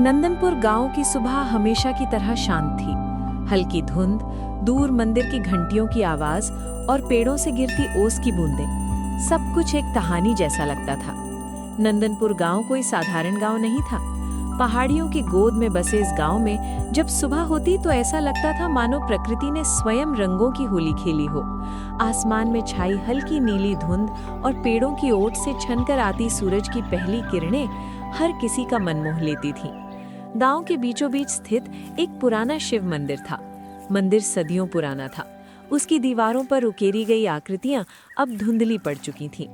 नंदनपुर गांव की सुबह हमेशा की तरह शांत थी। हल्की धुंध, दूर मंदिर की घंटियों की आवाज और पेड़ों से गिरती ओस की बूंदें, सब कुछ एक कहानी जैसा लगता था। नंदनपुर गांव कोई साधारण गांव नहीं था। पहाड़ियों की गोद में बसे इस गांव में जब सुबह होती तो ऐसा लगता था मानो प्रकृति ने स्वयं रंगों की होली खेली हो। आसमान में छाई हल्की नीली धुंध और पेड़ों की ओट से छनकर आती सूरज की पहली किरणें हर किसी का मन मोह लेती थीं। गांव के बीचों बीच स्थित एक पुराना शिव मंदिर था। मंदिर सदियों पुराना था। उसकी दीवारों पर उकेरी गई आकृतियां अब धुंधली पड़ चुकी थीं।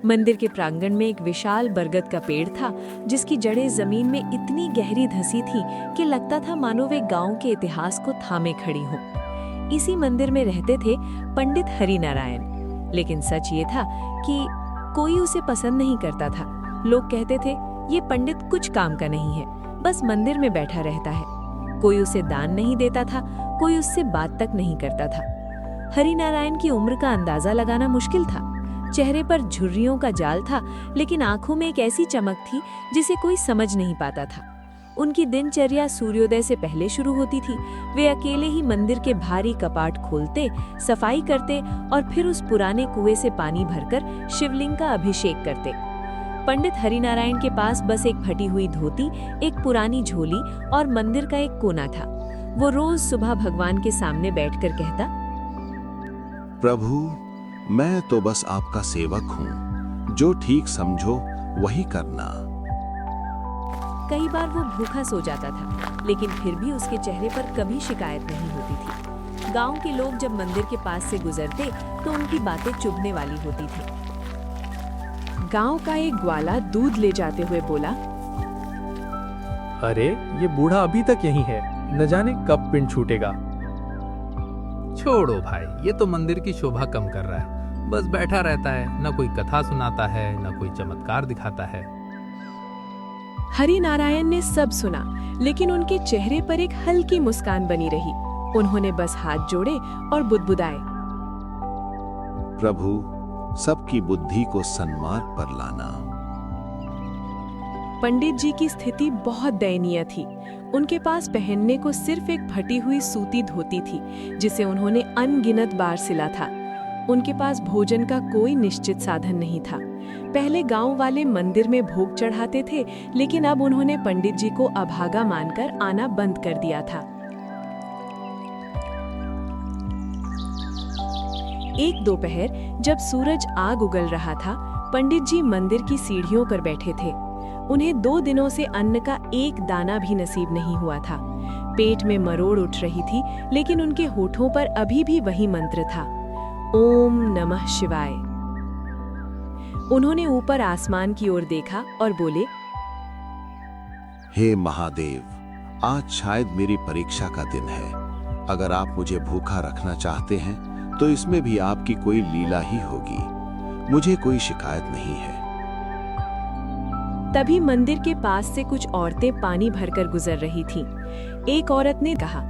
मंदिर के प्रांगण में एक विशाल बरगद का पेड़ था, जिसकी जड़ें जमीन में इतनी गहरी धंसी थीं कि लगता था मानो वे गांव के इतिहास को थामे खड़ी हों। इसी मंदिर में रहते थे पंडित हरिनारायण। लेकिन सच ये था कि कोई उसे पसंद नहीं करता था। लोग कहते थे, ये पंडित कुछ काम का नहीं है, बस मंदिर में बैठा रहता है। कोई उसे दान नहीं देता था, कोई उससे बात तक नहीं करता था। हरिनारायण की उम्र का अंदाजा लगाना मुश्किल था। चेहरे पर झुर्रियों का जाल था, लेकिन आंखों में एक ऐसी चमक थी जिसे कोई समझ नहीं पाता था। उनकी दिनचर्या सूर्योदय से पहले शुरू होती थी। वे अकेले ही मंदिर के भारी कपाट खोलते, सफाई करते और फिर उस पुराने कुएं से पानी भरकर शिवलिंग का अभिषेक करते। पंडित हरिनारायण के पास बस एक फटी हुई धोती, एक पुरानी झोली और मंदिर का एक कोना था। वो रोज सुबह भगवान के सामने बैठकर कहता, प्रभु, मैं तो बस आपका सेवक हूँ, जो ठीक समझो वही करना। कई बार वो भूखा सो जाता था, लेकिन फिर भी उसके चेहरे पर कभी शिकायत नहीं होती थी। गांव के लोग जब मंदिर के पास से गुजरते तो उनकी बातें चुभने वाली होती थी। गांव का एक ग्वाला दूध ले जाते हुए बोला, अरे ये बूढ़ा अभी तक यहीं है, न जाने कब पिंड छूटेगा। छोड़ो भाई, ये तो मंदिर की शोभा कम कर रहा है। बस बैठा रहता है, न कोई कथा सुनाता है, न कोई चमत्कार दिखाता है। हरिनारायण ने सब सुना, लेकिन उनके चेहरे पर एक हल्की मुस्कान बनी रही। उन्होंने बस हाथ जोड़े और बुदबुदाए, प्रभु, सबकी बुद्धि को सन्मार्ग पर लाना। पंडित जी की स्थिति बहुत दयनीय थी। उनके पास पहनने को सिर्फ एक फटी हुई सूती धोती थी, जिसे उन्होंने अनगिनत बार सिला था। उनके पास भोजन का कोई निश्चित साधन नहीं था। पहले गांव वाले मंदिर में भोग चढ़ाते थे, लेकिन अब उन्होंने पंडित जी को अभागा मानकर आना बंद कर दिया था। एक दोपहर जब सूरज आग उगल रहा था, पंडित जी मंदिर की सीढ़ियों पर बैठे थे। उन्हें 2 दिनों से अन्न का एक दाना भी नसीब नहीं हुआ था। पेट में मरोड़ उठ रही थी, लेकिन उनके होठों पर अभी भी वही मंत्र था, ओम नमः शिवाय। उन्होंने ऊपर आसमान की ओर देखा और बोले, हे महादेव, आज शायद मेरी परीक्षा का दिन है। अगर आप मुझे भूखा रखना चाहते हैं तो इसमें भी आपकी कोई लीला ही होगी। मुझे कोई शिकायत नहीं है। तभी मंदिर के पास से कुछ औरतें पानी भरकर गुजर रही थीं। एक औरत ने कहा,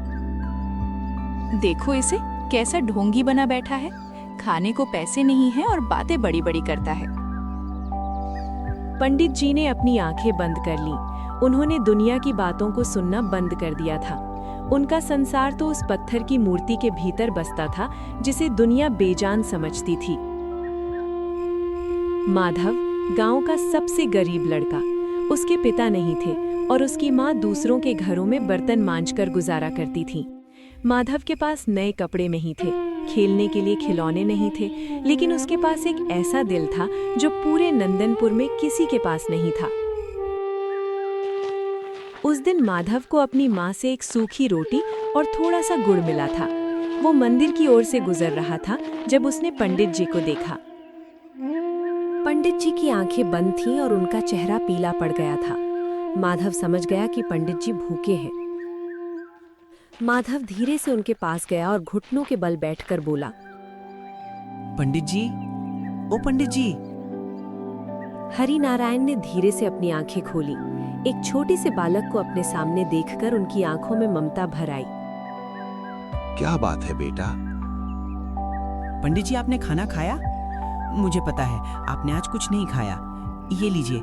देखो इसे, कैसा ढोंगी बना बैठा है। खाने को पैसे नहीं है और बातें बड़ी बड़ी करता है। पंडित जी ने अपनी आंखें बंद कर लीं। उन्होंने दुनिया की बातों को सुनना बंद कर दिया था। उनका संसार तो उस पत्थर की मूर्ति के भीतर बसता था, जिसे दुनिया बेजान समझती थी। माधव, गांव का सबसे गरीब लड़का, उसके पिता नहीं थे और उसकी माँ दूसरों के घरों में बर्तन मांजकर गुजारा करती थी। माधव के पास नए कपड़े नहीं थे, खेलने के लिए खिलौने नहीं थे, लेकिन उसके पास एक ऐसा दिल था जो पूरे नंदनपुर में किसी के पास नहीं था। उस दिन माधव को अपनी माँ से एक सूखी रोटी और थोड़ा सा गुड़ मिला था। वो मंदिर की ओर से गुजर रहा था जब उसने पंडित जी को देखा। पंडित जी की आंखें बंद थीं और उनका चेहरा पीला पड़ गया था। माधव समझ गया कि पंडित जी भूखे हैं। माधव धीरे से उनके पास गया और घुटनों के बल बैठकर बोला, पंडित जी, ओ पंडित जी। हरिनारायण ने धीरे से अपनी आंखें खोली। एक छोटे से बालक को अपने सामने देखकर उनकी आंखों में ममता भर आई। क्या बात है बेटा? पंडित जी, आपने खाना खाया? मुझे पता है आपने आज कुछ नहीं खाया। ये लीजिए।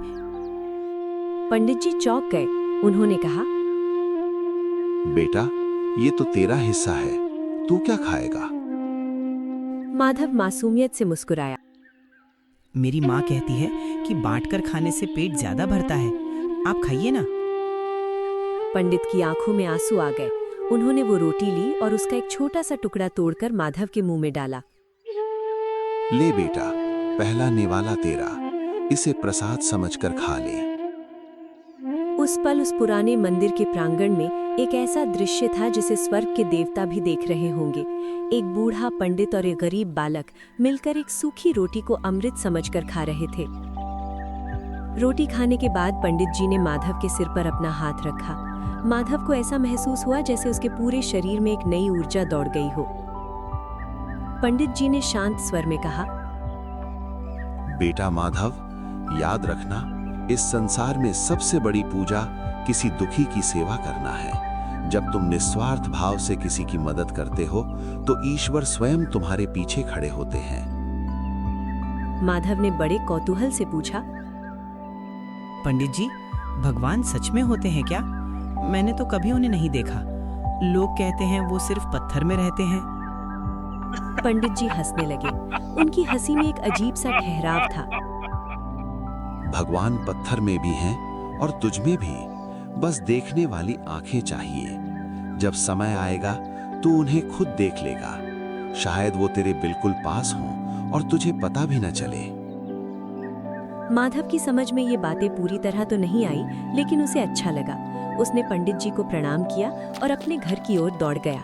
पंडित जी चौंक गए। उन्होंने कहा, बेटा, ये तो तेरा हिस्सा है, तू क्या खाएगा? माधव मासूमियत से मुस्कुराया। मेरी माँ कहती है कि बांटकर खाने से पेट ज्यादा भरता है। आप खाइए ना। पंडित की आंखों में आंसू आ गए। उन्होंने वो रोटी ली और उसका एक छोटा सा टुकड़ा तोड़कर माधव के मुंह में डाला। ले बेटा, पहला निवाला तेरा, इसे प्रसाद समझकर खा ले। उस पल उस पुराने मंदिर के प्रांगण में एक ऐसा दृश्य था जिसे स्वर्ग के देवता भी देख रहे होंगे। एक बूढ़ा पंडित और एक गरीब बालक मिलकर एक सूखी रोटी को अमृत समझकर खा रहे थे। रोटी खाने के बाद पंडित जी ने माधव के सिर पर अपना हाथ रखा। माधव को ऐसा महसूस हुआ जैसे उसके पूरे शरीर में एक नई ऊर्जा दौड़ गई हो। पंडित जी ने शांत स्वर में कहा, बेटा माधव, याद रखना, इस संसार में सबसे बड़ी पूजा किसी दुखी की सेवा करना है। जब तुम निस्वार्थ भाव से किसी की मदद करते हो तो ईश्वर स्वयं तुम्हारे पीछे खड़े होते हैं। माधव ने बड़े कौतूहल से पूछा, पंडित जी, भगवान सच में होते हैं क्या? मैंने तो कभी उन्हें नहीं देखा। लोग कहते हैं वो सिर्फ पत्थर में रहते हैं। पंडित जी हंसने लगे। उनकी हंसी में एक अजीब सा ठहराव था। भगवान पत्थर में भी हैं और तुझ में भी, बस देखने वाली आंखें चाहिए। जब समय आएगा तो उन्हें खुद देख लेगा। शायद वो तेरे बिल्कुल पास हों और तुझे पता भी न चले। माधव की समझ में ये बातें पूरी तरह तो नहीं आई, लेकिन उसे अच्छा लगा। उसने पंडित जी को प्रणाम किया और अपने घर की ओर दौड़ गया।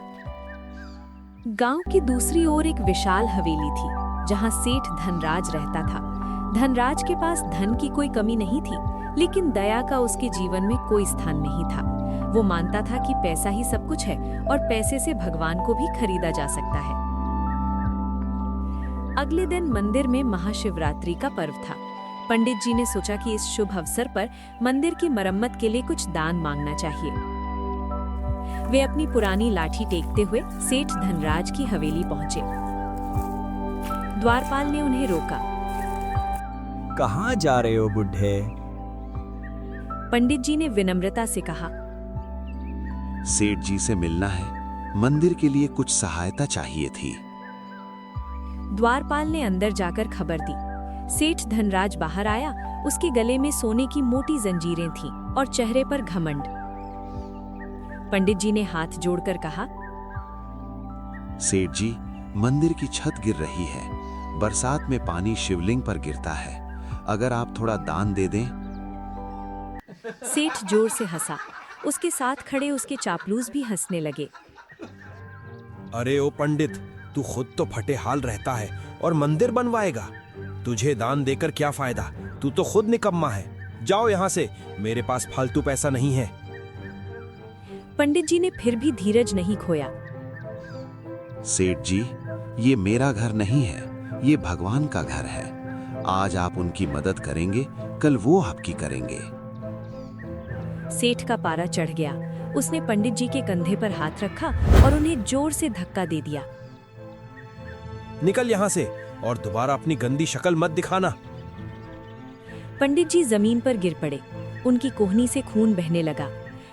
गांव की दूसरी ओर एक विशाल हवेली थी, जहां सेठ धनराज रहता था। धनराज के पास धन की कोई कमी नहीं थी, लेकिन दया का उसके जीवन में कोई स्थान नहीं था। वो मानता था कि पैसा ही सब कुछ है और पैसे से भगवान को भी खरीदा जा सकता है। अगले दिन मंदिर में महाशिवरात्रि का पर्व था। पंडित जी ने सोचा कि इस शुभ अवसर पर मंदिर की मरम्मत के लिए कुछ दान मांगना चाहिए। वे अपनी पुरानी लाठी टेकते हुए सेठ धनराज की हवेली पहुंचे। द्वारपाल ने उन्हें रोका। कहाँ जा रहे हो बुढ़े? पंडित जी ने विनम्रता से कहा, सेठ जी से मिलना है, मंदिर के लिए कुछ सहायता चाहिए थी। द्वारपाल ने अंदर जाकर खबर दी। सेठ धनराज बाहर आया। उसके गले में सोने की मोटी जंजीरें थीं और चेहरे पर घमंड। पंडित जी ने हाथ जोड़कर कहा, सेठ जी, मंदिर की छत गिर रही है। बरसात में पानी शिवलिंग पर गिरता है। अगर आप थोड़ा दान दे दें। सेठ जोर से हंसा। उसके साथ खड़े उसके चापलूस भी हंसने लगे। अरे ओ पंडित, तू खुद तो फटे हाल रहता है और मंदिर बनवाएगा। तुझे दान देकर क्या फायदा? तू तो खुद निकम्मा है। जाओ यहाँ से, मेरे पास फालतू पैसा नहीं है। पंडित जी ने फिर भी धीरज नहीं खोया। सेठ जी, ये मेरा घर नहीं है, ये भगवान का घर है। आज आप उनकी मदद करेंगे, कल वो आपकी करेंगे। सेठ का पारा चढ़ गया। उसने पंडित जी के कंधे पर हाथ रखा और उन्हें जोर से धक्का दे दिया। निकल यहाँ से और दोबारा अपनी गंदी शक्ल मत दिखाना। पंडित जी जमीन पर गिर पड़े। उनकी कोहनी से खून बहने लगा।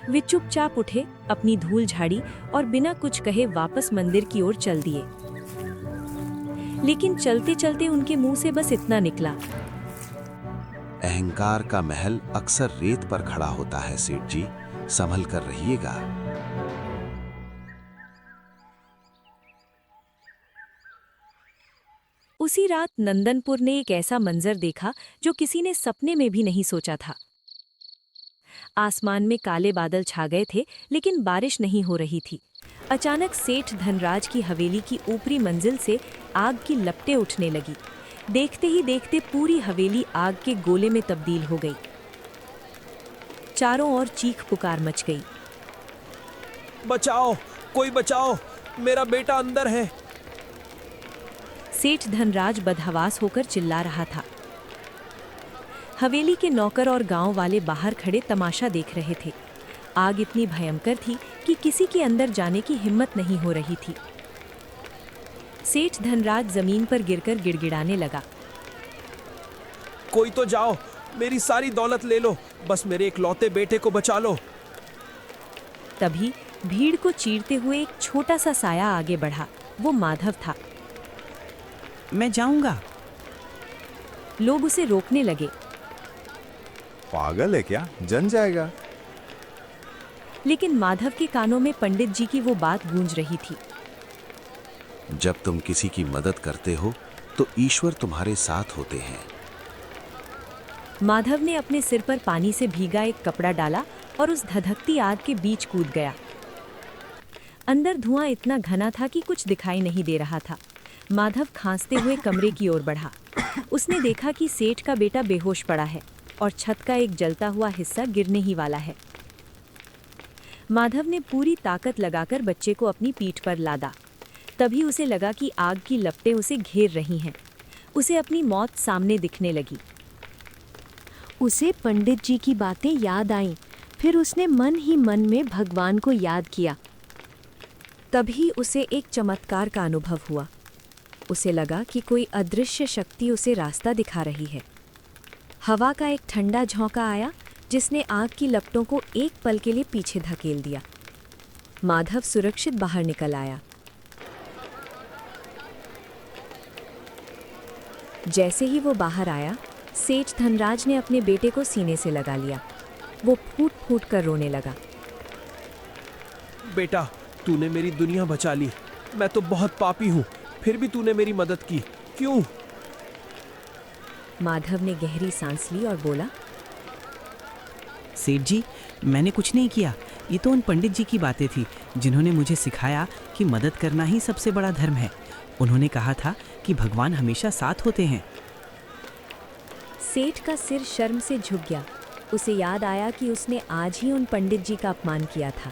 वे चुपचाप उठे, अपनी धूल झाड़ी और बिना कुछ कहे वापस मंदिर की ओर चल दिए। लेकिन चलते चलते उनके मुंह से बस इतना निकला, अहंकार का महल अक्सर रेत पर खड़ा होता है सेठ जी, संभल कर रहिएगा। उसी रात नंदनपुर ने एक ऐसा मंजर देखा जो किसी ने सपने में भी नहीं सोचा था। आसमान में काले बादल छा गए थे, लेकिन बारिश नहीं हो रही थी। अचानक सेठ धनराज की हवेली की ऊपरी मंजिल से आग की लपटें उठने लगी। देखते ही देखते पूरी हवेली आग के गोले में तब्दील हो गई। चारों ओर चीख पुकार मच गई। बचाओ, कोई बचाओ, मेरा बेटा अंदर है। सेठ धनराज बदहवास होकर चिल्ला रहा था। हवेली के नौकर और गांव वाले बाहर खड़े तमाशा देख रहे थे। आग इतनी भयंकर थी कि किसी के अंदर जाने की हिम्मत नहीं हो रही थी। सेठ धनराज जमीन पर गिरकर गिड़गिड़ाने लगा। कोई तो जाओ, मेरी सारी दौलत ले लो, बस मेरे इकलौते बेटे को बचा लो। तभी भीड़ को चीरते हुए एक छोटा सा साया आगे बढ़ा। वो माधव था। मैं जाऊंगा। लोग उसे रोकने लगे, पागल है क्या, जन जाएगा। लेकिन माधव के कानों में पंडित जी की वो बात गूंज रही थी। जब तुम किसी की मदद करते हो तो ईश्वर तुम्हारे साथ होते हैं। माधव ने अपने सिर पर पानी से भीगा एक कपड़ा डाला और उस धधकती आग के बीच कूद गया। अंदर धुआं इतना घना था कि कुछ दिखाई नहीं दे रहा था। माधव खांसते हुए कमरे की ओर बढ़ा। उसने देखा कि सेठ का बेटा बेहोश पड़ा है और छत का एक जलता हुआ हिस्सा गिरने ही वाला है। माधव ने पूरी ताकत लगाकर बच्चे को अपनी पीठ पर लादा। तभी उसे लगा कि आग की लपटें उसे घेर रही हैं। उसे अपनी मौत सामने दिखने लगी। उसे पंडित जी की बातें याद आईं। फिर उसने मन ही मन में भगवान को याद किया। तभी उसे एक चमत्कार का अनुभव हुआ। उसे लगा कि कोई अदृश्य शक्ति उसे रास्ता दिखा रही है। हवा का एक ठंडा झोंका आया जिसने आग की लपटों को एक पल के लिए पीछे धकेल दिया। माधव सुरक्षित बाहर निकल आया। जैसे ही वो बाहर आया, सेठ धनराज ने अपने बेटे को सीने से लगा लिया। वो फूट फूट कर रोने लगा। बेटा, तूने मेरी दुनिया बचा ली। मैं तो बहुत पापी हूँ, फिर भी तूने मेरी मदद की, क्यों? माधव ने गहरी सांस ली और बोला, सेठ जी, मैंने कुछ नहीं किया। ये तो उन पंडित जी की बातें थी जिन्होंने मुझे सिखाया कि मदद करना ही सबसे बड़ा धर्म है। उन्होंने कहा था कि भगवान हमेशा साथ होते हैं। सेठ का सिर शर्म से झुक गया। उसे याद आया कि उसने आज ही उन पंडित जी का अपमान किया था।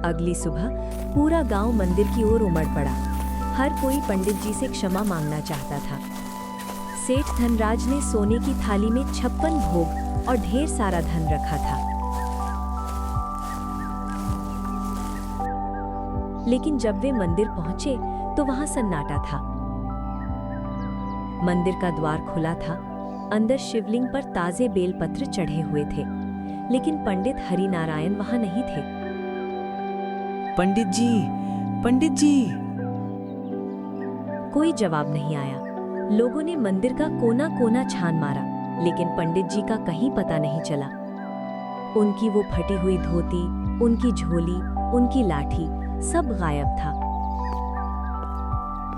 अगली सुबह पूरा गांव मंदिर की ओर उमड़ पड़ा। हर कोई पंडित जी से क्षमा मांगना चाहता था। सेठ धनराज ने सोने की थाली में 56 भोग और ढेर सारा धन रखा था। लेकिन जब वे मंदिर पहुंचे तो वहां सन्नाटा था। मंदिर का द्वार खुला था। अंदर शिवलिंग पर ताजे बेलपत्र चढ़े हुए थे, लेकिन पंडित हरिनारायण वहां नहीं थे। पंडित जी, पंडित जी। कोई जवाब नहीं आया। लोगों ने मंदिर का कोना कोना छान मारा, लेकिन पंडित जी का कहीं पता नहीं चला। उनकी वो फटी हुई धोती, उनकी झोली, उनकी लाठी, सब गायब था।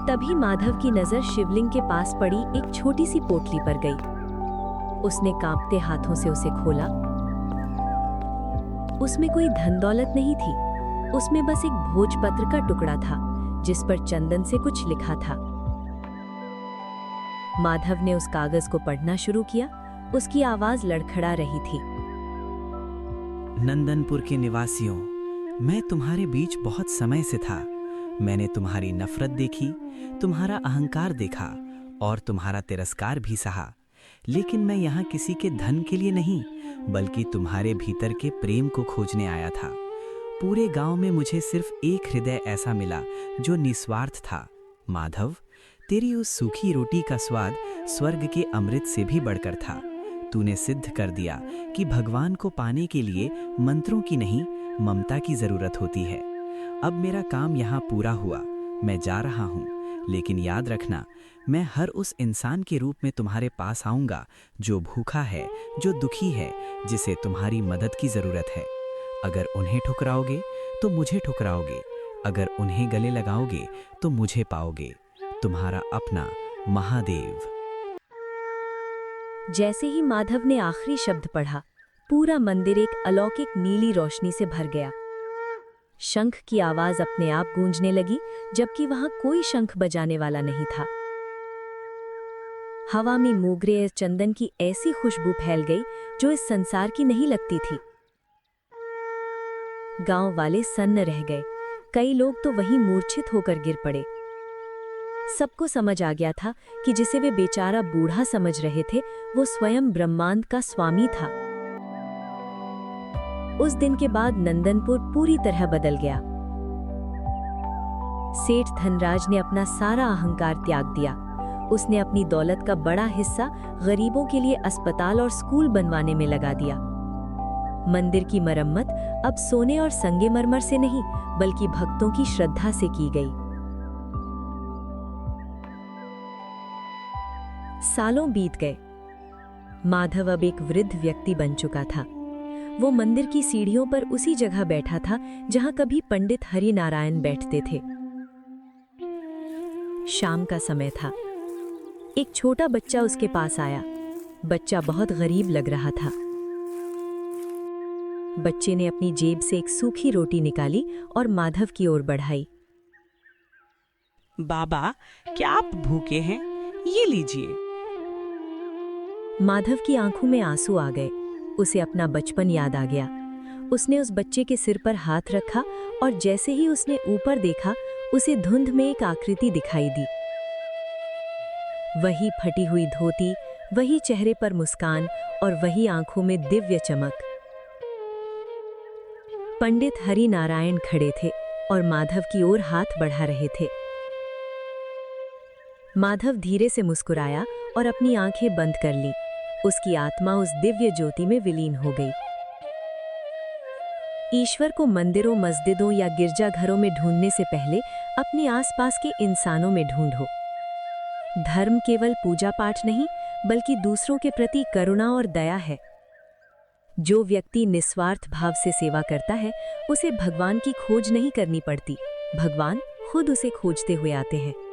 तभी माधव की नजर शिवलिंग के पास पड़ी एक छोटी सी पोटली पर गई। उसने कांपते हाथों से उसे खोला। उसमें कोई धन दौलत नहीं थी। उसमें बस एक भोजपत्र का टुकड़ा था जिस पर चंदन से कुछ लिखा था। माधव ने उस कागज को पढ़ना शुरू किया। उसकी आवाज लड़खड़ा रही थी। नंदनपुर के निवासियों, मैं तुम्हारे बीच बहुत समय से था। मैंने तुम्हारी नफरत देखी, तुम्हारा अहंकार देखा और तुम्हारा तिरस्कार भी सहा। लेकिन मैं यहाँ किसी के धन के लिए नहीं, बल्कि तुम्हारे भीतर के प्रेम को खोजने आया था। पूरे गांव में मुझे सिर्फ एक हृदय ऐसा मिला जो निस्वार्थ था। माधव, तेरी उस सूखी रोटी का स्वाद स्वर्ग के अमृत से भी बढ़कर था। तूने सिद्ध कर दिया कि भगवान को पाने के लिए मंत्रों की नहीं, ममता की जरूरत होती है। अब मेरा काम यहाँ पूरा हुआ। मैं जा रहा हूँ, लेकिन याद रखना, मैं हर उस इंसान के रूप में तुम्हारे पास आऊँगा जो भूखा है, जो दुखी है, जिसे तुम्हारी मदद की जरूरत है। अगर उन्हें ठुकराओगे तो मुझे ठुकराओगे, अगर उन्हें गले लगाओगे तो मुझे पाओगे। तुम्हारा अपना महादेव। जैसे ही माधव ने आखिरी शब्द पढ़ा, पूरा मंदिर एक अलौकिक नीली रोशनी से भर गया। शंख की आवाज अपने आप गूंजने लगी, जबकि वहां कोई शंख बजाने वाला नहीं था। हवा में मोगरे और चंदन की ऐसी खुशबू फैल गई जो इस संसार की नहीं लगती थी। गांव वाले सन्न रह गए। कई लोग तो वहीं मूर्छित होकर गिर पड़े। सबको समझ आ गया था कि जिसे वे बेचारा बूढ़ा समझ रहे थे, वो स्वयं ब्रह्मांड का स्वामी था। उस दिन के बाद नंदनपुर पूरी तरह बदल गया। सेठ धनराज ने अपना सारा अहंकार त्याग दिया। उसने अपनी दौलत का बड़ा हिस्सा गरीबों के लिए अस्पताल और स्कूल बनवाने में लगा दिया। मंदिर की मरम्मत अब सोने और संगमरमर से नहीं बल्कि भक्तों की श्रद्धा से की गई। सालों बीत गए। माधव अब एक वृद्ध व्यक्ति बन चुका था। वो मंदिर की सीढ़ियों पर उसी जगह बैठा था जहां कभी पंडित हरि नारायण बैठते थे। शाम का समय था। एक छोटा बच्चा उसके पास आया। बच्चा बहुत गरीब लग रहा था। बच्चे ने अपनी जेब से एक सूखी रोटी निकाली और माधव की ओर बढ़ाई। बाबा, क्या आप भूखे हैं? ये लीजिए। माधव की आंखों में आंसू आ गए। उसे अपना बचपन याद आ गया। उसने उस बच्चे के सिर पर हाथ रखा और जैसे ही उसने ऊपर देखा, उसे धुंध में एक आकृति दिखाई दी। वही फटी हुई धोती, वही चेहरे पर मुस्कान और वही आंखों में दिव्य चमक। पंडित हरि नारायण खड़े थे और माधव की ओर हाथ बढ़ा रहे थे। माधव धीरे से मुस्कुराया और अपनी आंखें बंद कर ली। उसकी आत्मा उस दिव्य ज्योति में विलीन हो गई। ईश्वर को मंदिरों, मस्जिदों या गिरजाघरों में ढूंढने से पहले अपने आसपास के इंसानों में ढूंढो। धर्म केवल पूजा पाठ नहीं बल्कि दूसरों के प्रति करुणा और दया है। जो व्यक्ति निस्वार्थ भाव से सेवा करता है, उसे भगवान की खोज नहीं करनी पड़ती। भगवान खुद उसे खोजते हुए आते हैं।